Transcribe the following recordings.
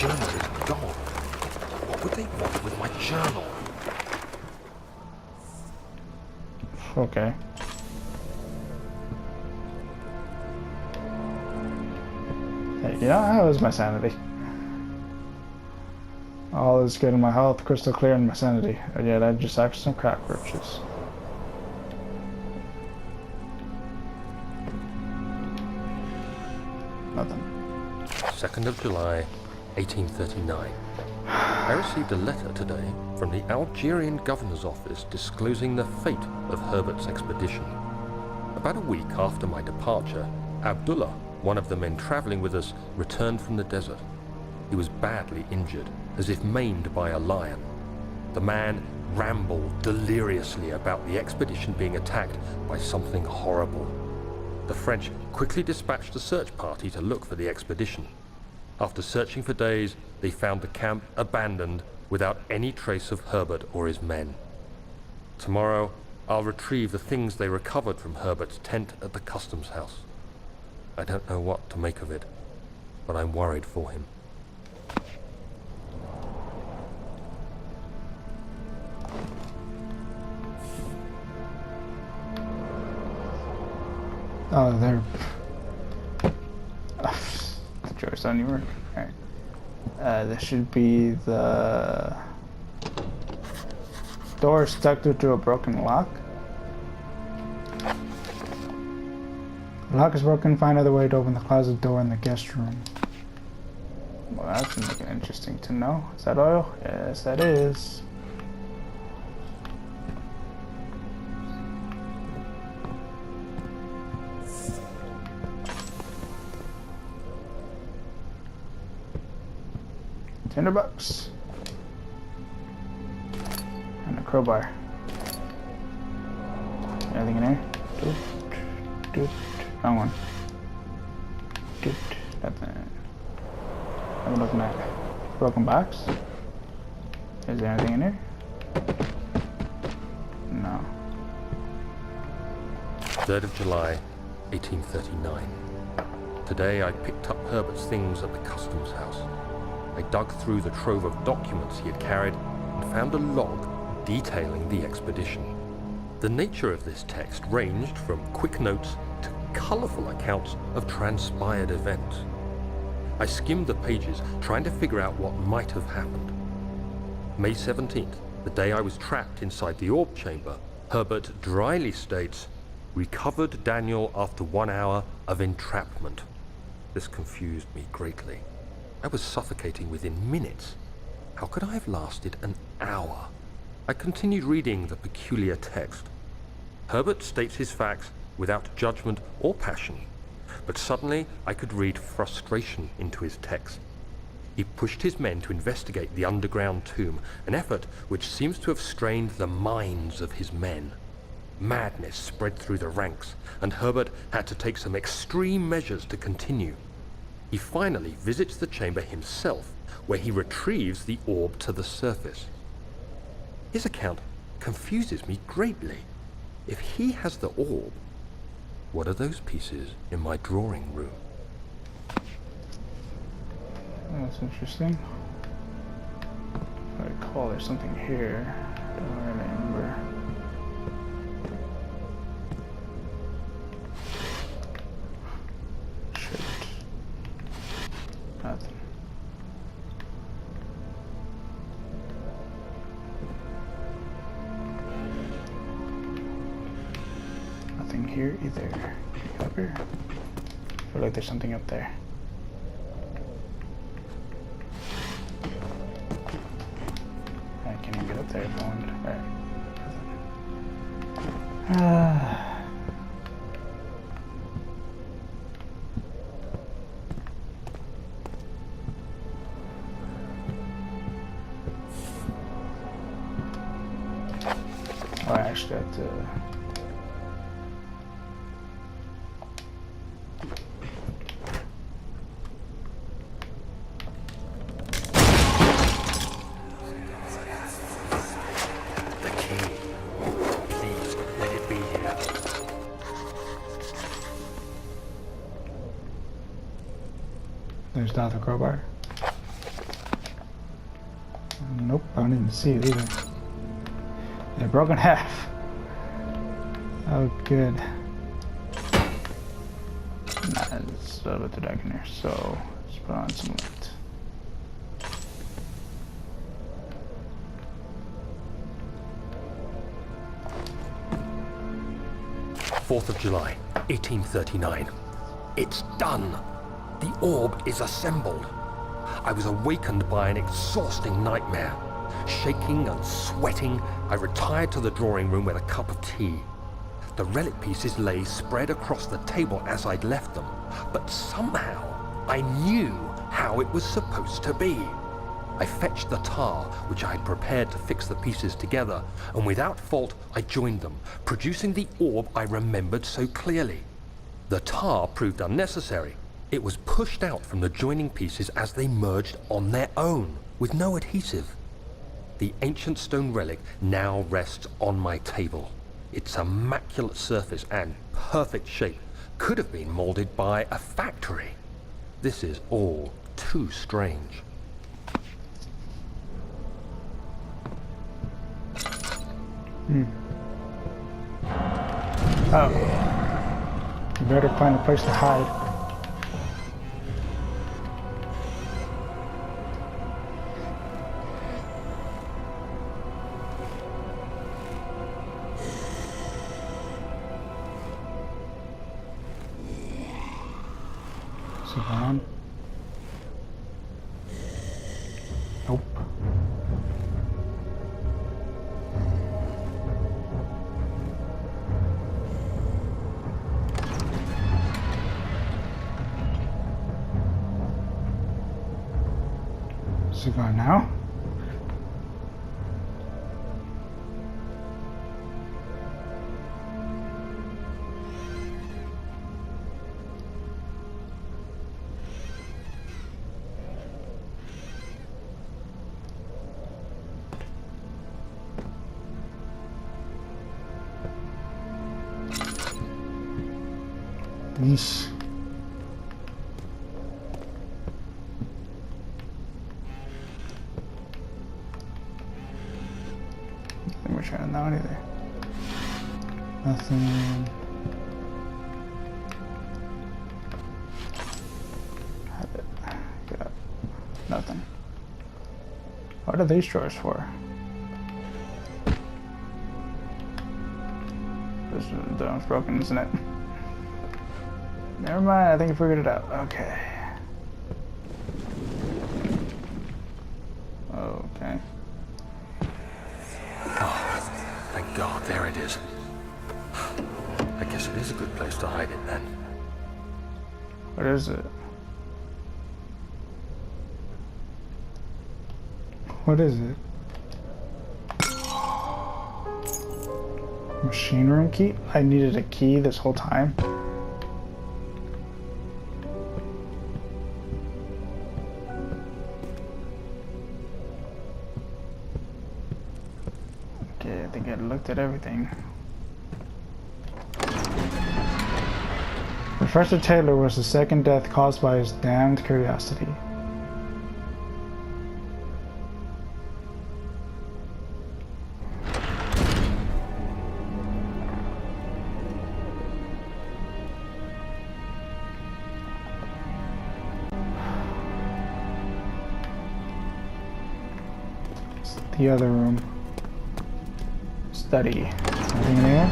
journal is gone. What would they want with my journal? Okay. Hey, you know, how is my sanity? All is good in my health, crystal clear in my sanity. And yet I just actually some cockroaches. Nothing. 2nd of July, 1839. I received a letter today from the Algerian governor's office disclosing the fate of Herbert's expedition. About a week after my departure, Abdullah, one of the men traveling with us, returned from the desert. He was badly injured, as if maimed by a lion. The man rambled deliriously about the expedition being attacked by something horrible. The French quickly dispatched a search party to look for the expedition. After searching for days, they found the camp abandoned without any trace of Herbert or his men. Tomorrow, I'll retrieve the things they recovered from Herbert's tent at the customs house. I don't know what to make of it, but I'm worried for him. Oh, they're... the drawers don't even work. Alright. This should be the... door stuck due to a broken lock. The lock is broken. Find other way to open the closet door in the guest room. Well, that's interesting to know. Is that oil? Yes, that is. $10 and a crowbar. Anything in there? Wrong one. Nothing. I'm looking at broken box. Is there anything in there? No. 3rd of July, 1839. Today I picked up Herbert's things at the customs house. I dug through the trove of documents he had carried and found a log detailing the expedition. The nature of this text ranged from quick notes to colourful accounts of transpired events. I skimmed the pages, trying to figure out what might have happened. May 17th, the day I was trapped inside the orb chamber, Herbert dryly states, "Recovered Daniel after 1 hour of entrapment." This confused me greatly. I was suffocating within minutes. How could I have lasted an hour? I continued reading the peculiar text. Herbert states his facts without judgment or passion, but suddenly I could read frustration into his text. He pushed his men to investigate the underground tomb, an effort which seems to have strained the minds of his men. Madness spread through the ranks, and Herbert had to take some extreme measures to continue. He finally visits the chamber himself, where he retrieves the orb to the surface. His account confuses me greatly. If he has the orb, what are those pieces in my drawing room? That's interesting. I recall there's something here. Don't remember. Shit. Nothing. Nothing here either. Up here? I feel like there's something up there. I can't even get up there if I wanted. Alright. Oh, I actually have to. There's not the crowbar. Nope, I don't even see it either. They're broken half. Oh, good. Nah, it's a little bit too dark in here, so let's put on some light. 4th of July, 1839. It's done. The orb is assembled. I was awakened by an exhausting nightmare. Shaking and sweating, I retired to the drawing room with a cup of tea. The relic pieces lay spread across the table as I'd left them, but somehow I knew how it was supposed to be. I fetched the tar, which I had prepared to fix the pieces together, and without fault I joined them, producing the orb I remembered so clearly. The tar proved unnecessary. It was pushed out from the joining pieces as they merged on their own, with no adhesive. The ancient stone relic now rests on my table. Its immaculate surface and perfect shape could have been molded by a factory. This is all too strange. Oh. You better find a place to hide. Is it gone? Nope. Is it gone now? Yeesh. We're trying that one either. Nothing. Got nothing. What are these drawers for? This one's broken, isn't it? Never mind, I think I figured it out. Okay. Okay. Oh, thank God, there it is. I guess it is a good place to hide it then. What is it? What is it? Machine room key? I needed a key this whole time. Okay, I think I looked at everything. Professor Taylor was the second death caused by his damned curiosity. It's the other room. Study. Anything in here?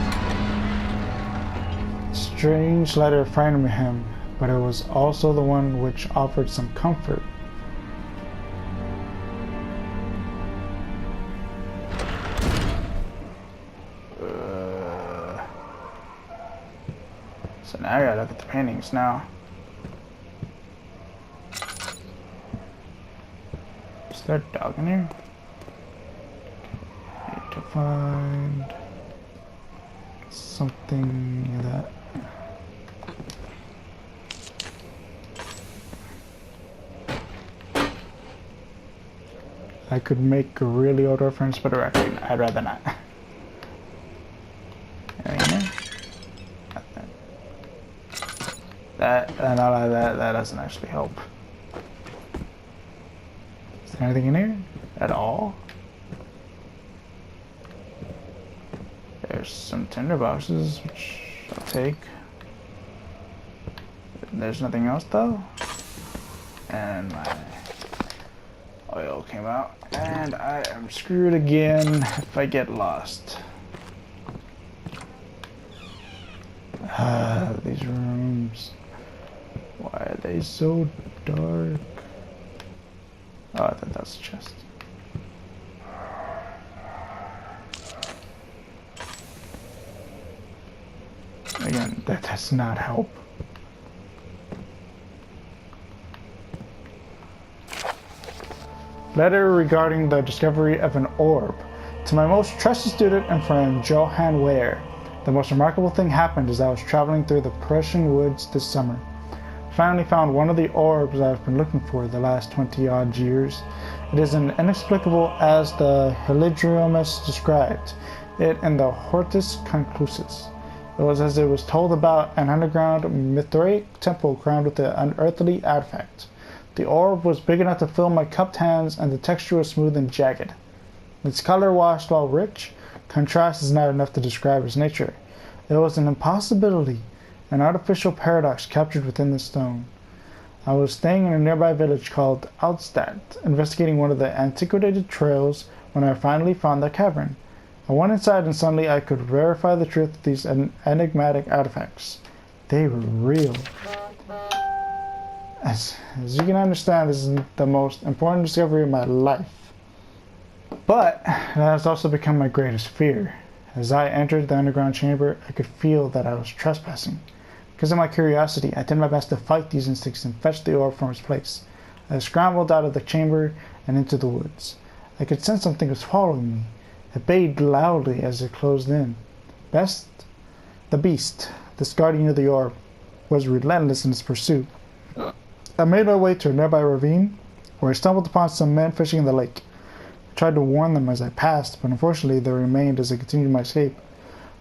Strange letter frightened him, but it was also the one which offered some comfort. So now I gotta look at the paintings now. Is there a dog in here? Need to find something like that. I could make a really old reference, but actually, I'd rather not. Anything in there? Nothing. That, and all of that, that doesn't actually help. Is there anything in here? At all? tinderboxes, which I'll take. There's nothing else though. And my oil came out. And I am screwed again if I get lost. These rooms. Why are they so dark? Oh, I thought that's a chest. Again, that does not help. Letter regarding the discovery of an orb. To my most trusted student and friend, Johann Ware. The most remarkable thing happened as I was traveling through the Prussian woods this summer. I finally found one of the orbs I've been looking for the last 20-odd years. It is as inexplicable as the Heliodromus described it in the Hortus Conclusus. It was as it was told about an underground Mithric temple crowned with an unearthly artifact. The orb was big enough to fill my cupped hands, and the texture was smooth and jagged. Its color, washed while rich, contrast is not enough to describe its nature. It was an impossibility, an artificial paradox captured within the stone. I was staying in a nearby village called Altstadt, investigating one of the antiquated trails when I finally found the cavern. I went inside and suddenly I could verify the truth of these enigmatic artifacts. They were real. As you can understand, this is the most important discovery of my life. But it has also become my greatest fear. As I entered the underground chamber, I could feel that I was trespassing. Because of my curiosity, I did my best to fight these instincts and fetch the orb from its place. I scrambled out of the chamber and into the woods. I could sense something was following me. It bayed loudly as it closed in. The beast, this guardian of the orb, was relentless in its pursuit. I made my way to a nearby ravine, where I stumbled upon some men fishing in the lake. I tried to warn them as I passed, but unfortunately they remained as I continued my escape.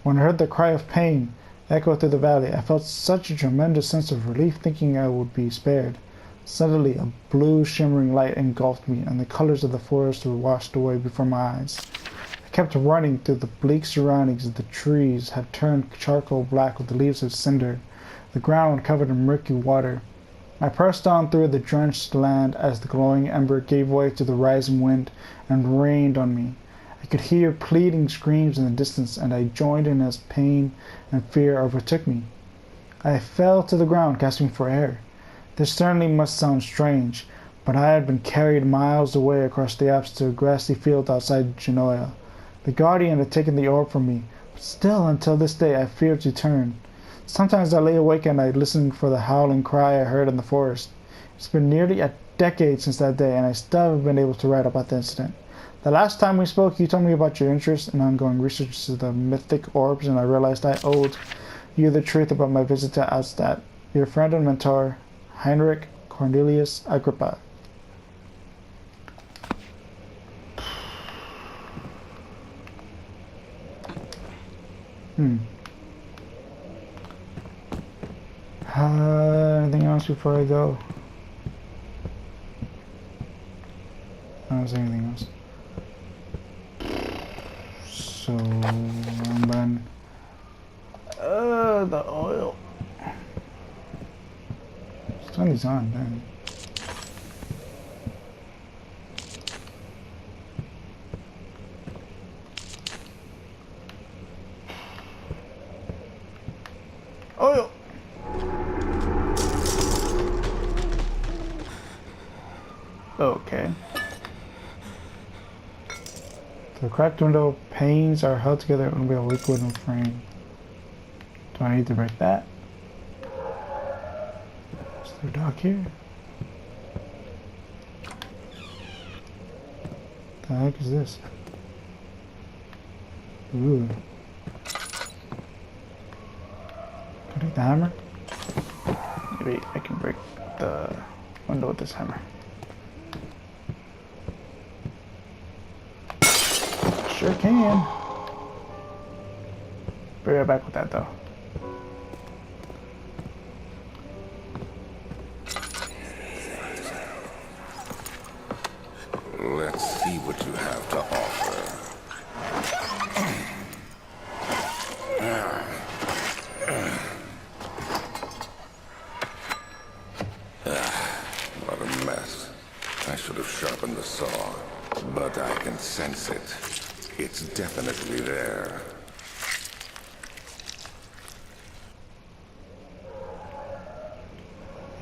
When I heard the cry of pain echo through the valley, I felt such a tremendous sense of relief, thinking I would be spared. Suddenly, a blue shimmering light engulfed me, and the colors of the forest were washed away before my eyes. I kept running through the bleak surroundings. The trees had turned charcoal black with the leaves of cinder, the ground covered in murky water. I pressed on through the drenched land as the glowing ember gave way to the rising wind and rained on me. I could hear pleading screams in the distance, and I joined in as pain and fear overtook me. I fell to the ground, gasping for air. This certainly must sound strange, but I had been carried miles away across the Alps to a grassy field outside Genoa. The guardian had taken the orb from me, but still until this day I feared to turn. Sometimes I lay awake at night listening for the howling cry I heard in the forest. It's been nearly a decade since that day, and I still haven't been able to write about the incident. The last time we spoke, you told me about your interest in ongoing research into the mythic orbs, and I realized I owed you the truth about my visit to Altstadt. Your friend and mentor, Heinrich Cornelius Agrippa. Anything else before I go? I don't see anything else. So, then, the oil. Let's turn these on then. Oil! Okay. The cracked window panes are held together with a liquid wooden frame. Do I need to break that? Is there a dock here? The heck is this? Ooh. Can I take the hammer? Maybe I can break the window with this hammer. Sure can. Be right back with that though. Let's see what you have to offer. sharpen the saw, but I can sense it. It's definitely there.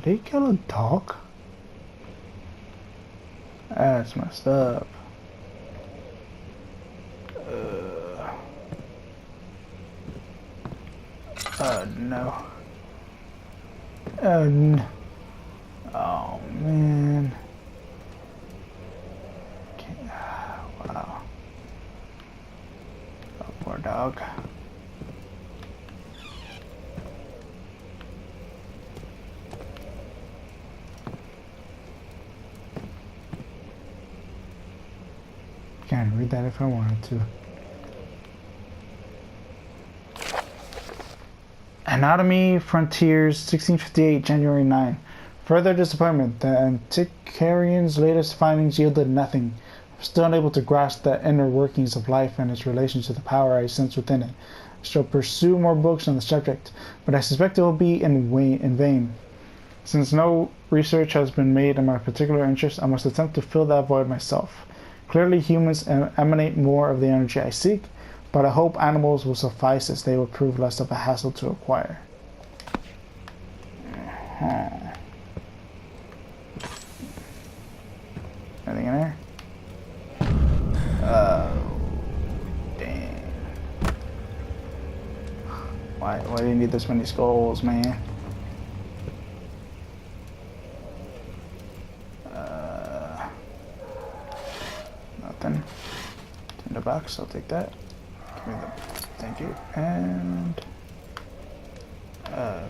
Did he kill a dog? That's messed up. Oh no. Oh no. Oh man. Wow. Oh, poor dog. Can't read that if I wanted to. Anatomy Frontiers, 1658, January 9. Further disappointment. The antiquarian's latest findings yielded nothing. I'm still unable to grasp the inner workings of life and its relation to the power I sense within it. I shall pursue more books on the subject, but I suspect it will be in vain. Since no research has been made in my particular interest, I must attempt to fill that void myself. Clearly humans emanate more of the energy I seek, but I hope animals will suffice as they will prove less of a hassle to acquire. Anything in there? Oh, dang. Why do you need this many skulls, man? Nothing. Tinderbox, I'll take that. Give me the, thank you. And oh,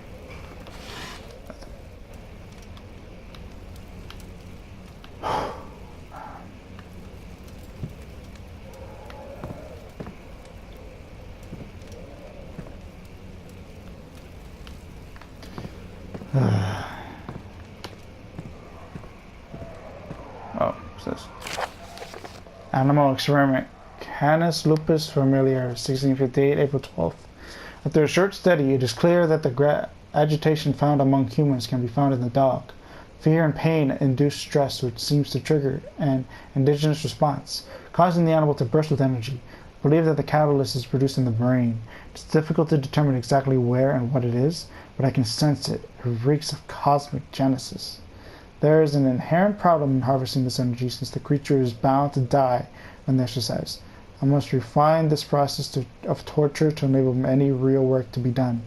what's this? Animal experiment. Canis lupus familiar, 1658, April 12th. After a short study, it is clear that the agitation found among humans can be found in the dog. Fear and pain induce stress, which seems to trigger an indigenous response, causing the animal to burst with energy. I believe that the catalyst is produced in the brain. It's difficult to determine exactly where and what it is, but I can sense it. It reeks of cosmic genesis. There is an inherent problem in harvesting this energy, since the creature is bound to die when exercised. I must refine this process of torture to enable any real work to be done.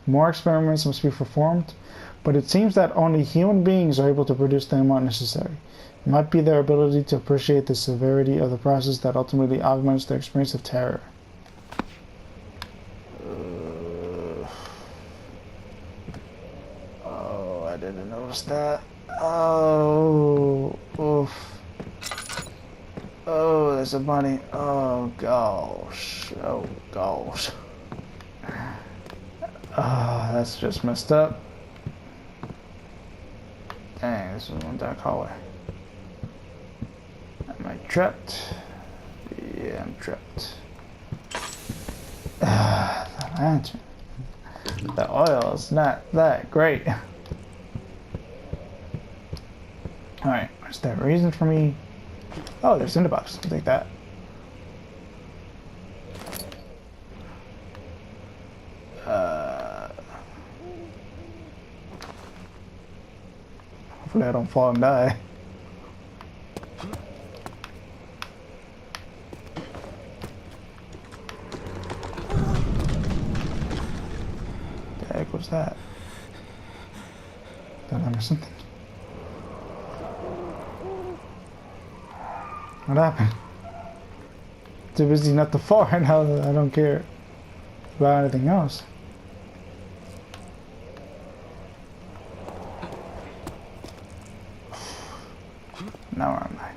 More experiments must be performed, but it seems that only human beings are able to produce the amount necessary. It might be their ability to appreciate the severity of the process that ultimately augments their experience of terror. Oh, I didn't notice that. Oh, oof. Oh, there's a bunny. Oh, gosh. Oh, gosh. Oh, that's just messed up. Dang, this is one dark hallway. Am I trapped? Yeah, I'm trapped. The lantern. The oil is not that great. Alright, is there a reason for me? Oh, there's tinderbox. I'll take that. Hopefully I don't fall and die. The heck was that? Did I miss something? What happened? Too busy not to fall right now. I don't care about anything else. Now where am I?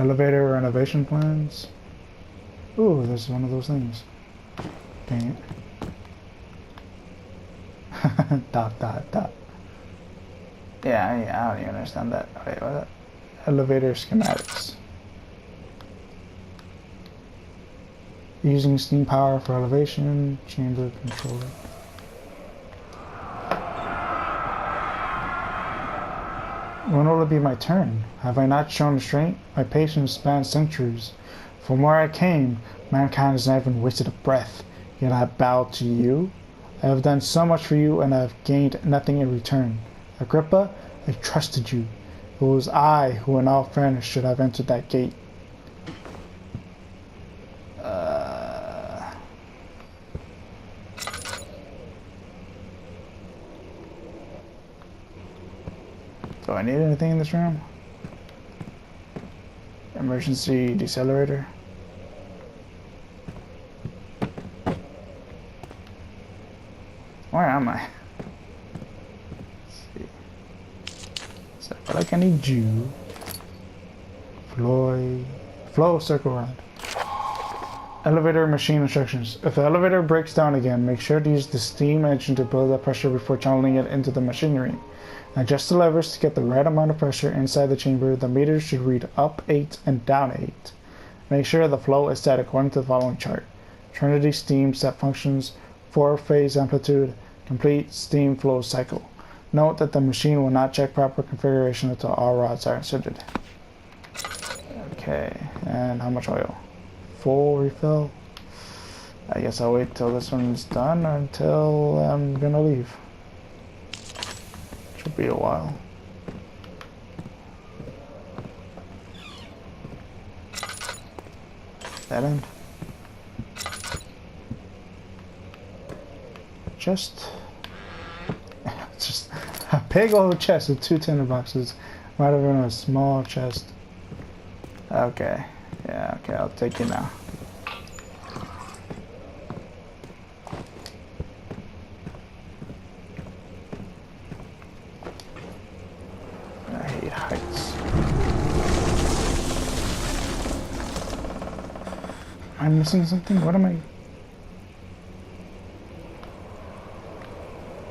Elevator renovation plans. Ooh, there's one of those things. Dang it. Dot, dot, dot. Yeah, I don't even understand that. Wait, what? Elevator schematics. Using steam power for elevation, chamber controller. When will it be my turn? Have I not shown restraint? My patience spans centuries. From where I came, mankind has never wasted a breath, yet I bow to you. I have done so much for you, and I have gained nothing in return. Agrippa, I trusted you. It was I who in all fairness should have entered that gate. Do I need anything in this room? Emergency decelerator. Where am I? Let's see. So I feel like I need you. Flow circle around. Elevator machine instructions. If the elevator breaks down again, make sure to use the steam engine to build up pressure before channeling it into the machinery. Adjust the levers to get the right amount of pressure inside the chamber. The meter should read up 8 and down 8. Make sure the flow is set according to the following chart. Trinity steam set functions, 4-phase amplitude, complete steam flow cycle. Note that the machine will not check proper configuration until all rods are inserted. Okay, and how much oil? Full refill? I guess I'll wait till this one's done or until I'm gonna leave. Should be a while. That end. Just a big old chest with 2 tinder boxes. Might have been a small chest. Okay. Yeah, okay, I'll take you now. I hate heights. Am I missing something? What am I?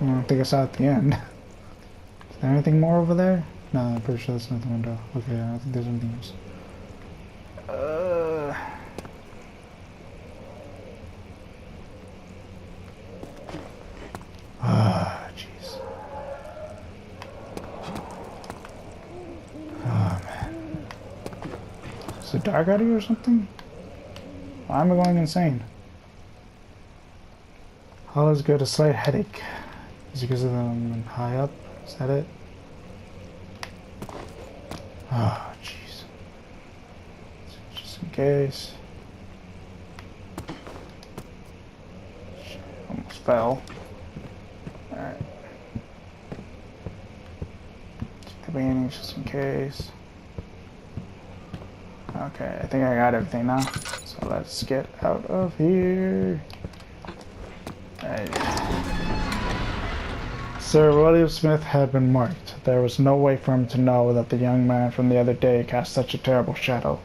I don't think I saw it at the end. Is there anything more over there? No, I'm pretty sure that's not the window. Okay, I don't think there's anything else. Jeez. Oh, man. Is it dark out here or something? Why am I going insane? All is good, a slight headache. Is it because of them high up? Is that it? Oh, jeez. Just in case. Almost fell. Alright. Check the beginning just in case. Okay, I think I got everything now. So let's get out of here. Sir William Smith had been marked. There was no way for him to know that the young man from the other day cast such a terrible shadow.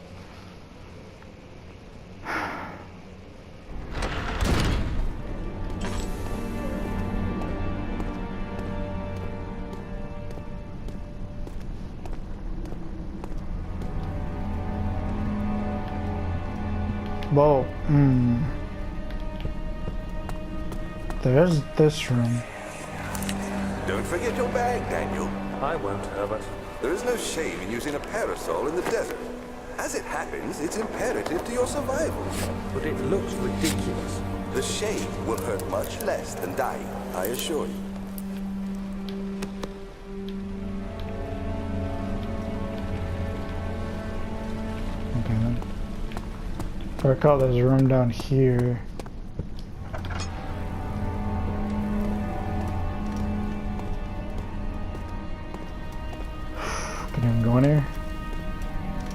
Whoa. There's this room. Don't forget your bag, Daniel. I won't, Herbert. There is no shame in using a parasol in the desert. As it happens, it's imperative to your survival. But it looks ridiculous. The shade will hurt much less than dying, I assure you. Okay then. I recall there's a room down here. Can you even go in here?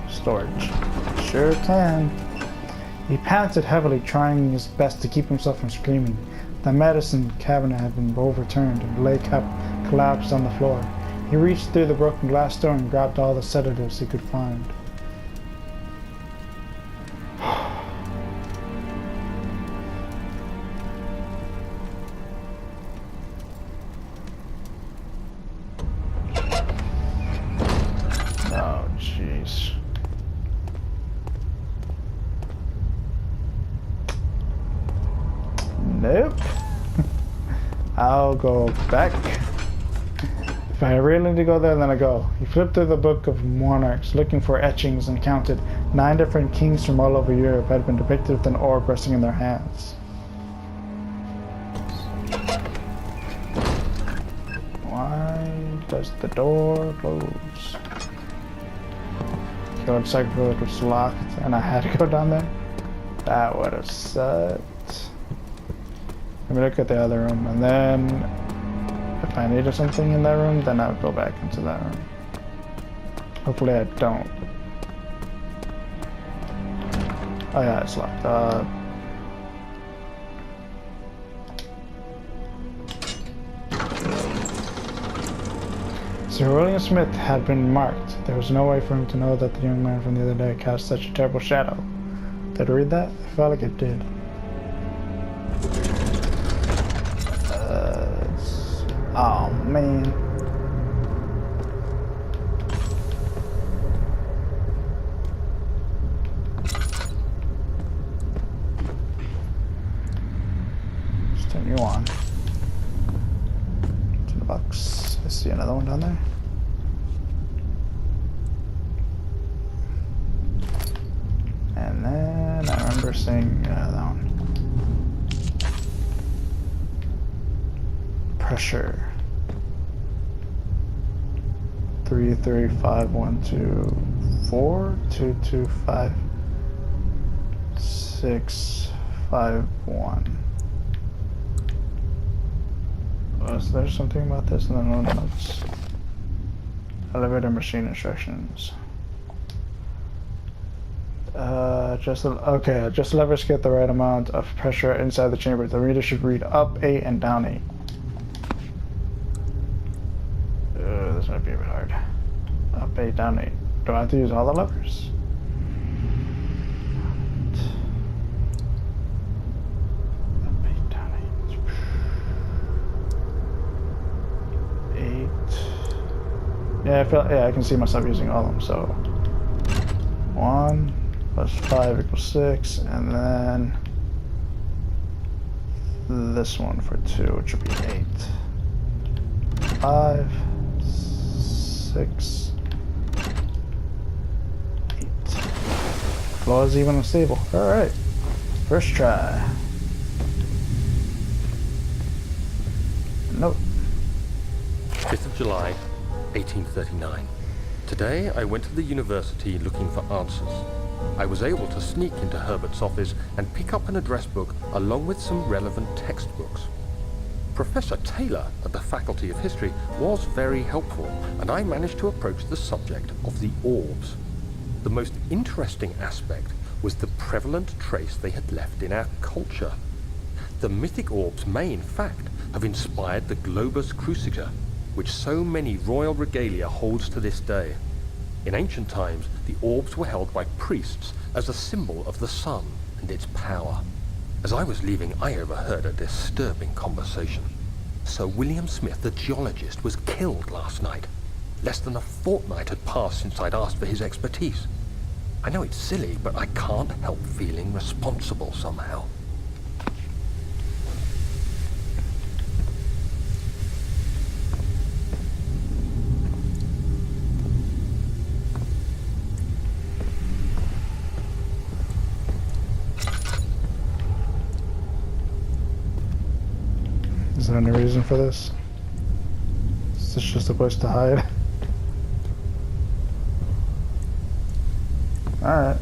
Storage. Sure can. He panted heavily, trying his best to keep himself from screaming. The medicine cabinet had been overturned and lay collapsed on the floor. He reached through the broken glass door and grabbed all the sedatives he could find. Oh, jeez. Nope. I'll go back. If I really need to go there, then I go. He flipped through the Book of Monarchs, looking for etchings, and counted 9 different kings from all over Europe had been depicted with an orb resting in their hands. Why does the door close? Killed Psycho was locked, and I had to go down there. That would have sucked. Let me look at the other room, and then if I needed something in that room, then I would go back into that room. Hopefully I don't. Oh yeah, it's locked. Sir William Smith had been marked. There was no way for him to know that the young man from the other day cast such a terrible shadow. Did I read that? I felt like it did. Oh man. Let's turn you on. To the box. I see another one down there. And then I remember seeing that one. Pressure. 33512 225 651. Was there something about this in the notes? Elevator machine instructions. Just levers get the right amount of pressure inside the chamber. The reader should read up 8 and down 8. This might be a bit hard. Up 8, down 8. Do I have to use all the levers? Up 8, down 8. 8. Yeah, I can see myself using all of them, so 1 plus 5 equals 6, and then this one for 2, which would be 8. 5, 6, 8. Floor is even and stable. Alright. First try. Nope. 5th of July, 1839. Today, I went to the university looking for answers. I was able to sneak into Herbert's office and pick up an address book along with some relevant textbooks. Professor Taylor at the Faculty of History was very helpful, and I managed to approach the subject of the orbs. The most interesting aspect was the prevalent trace they had left in our culture. The mythic orbs may, in fact, have inspired the globus cruciger, which so many royal regalia holds to this day. In ancient times, the orbs were held by priests as a symbol of the sun and its power. As I was leaving, I overheard a disturbing conversation. Sir William Smith, the geologist, was killed last night. Less than a fortnight had passed since I'd asked for his expertise. I know it's silly, but I can't help feeling responsible somehow. Is there any reason for this? Is this just a place to hide? Alright.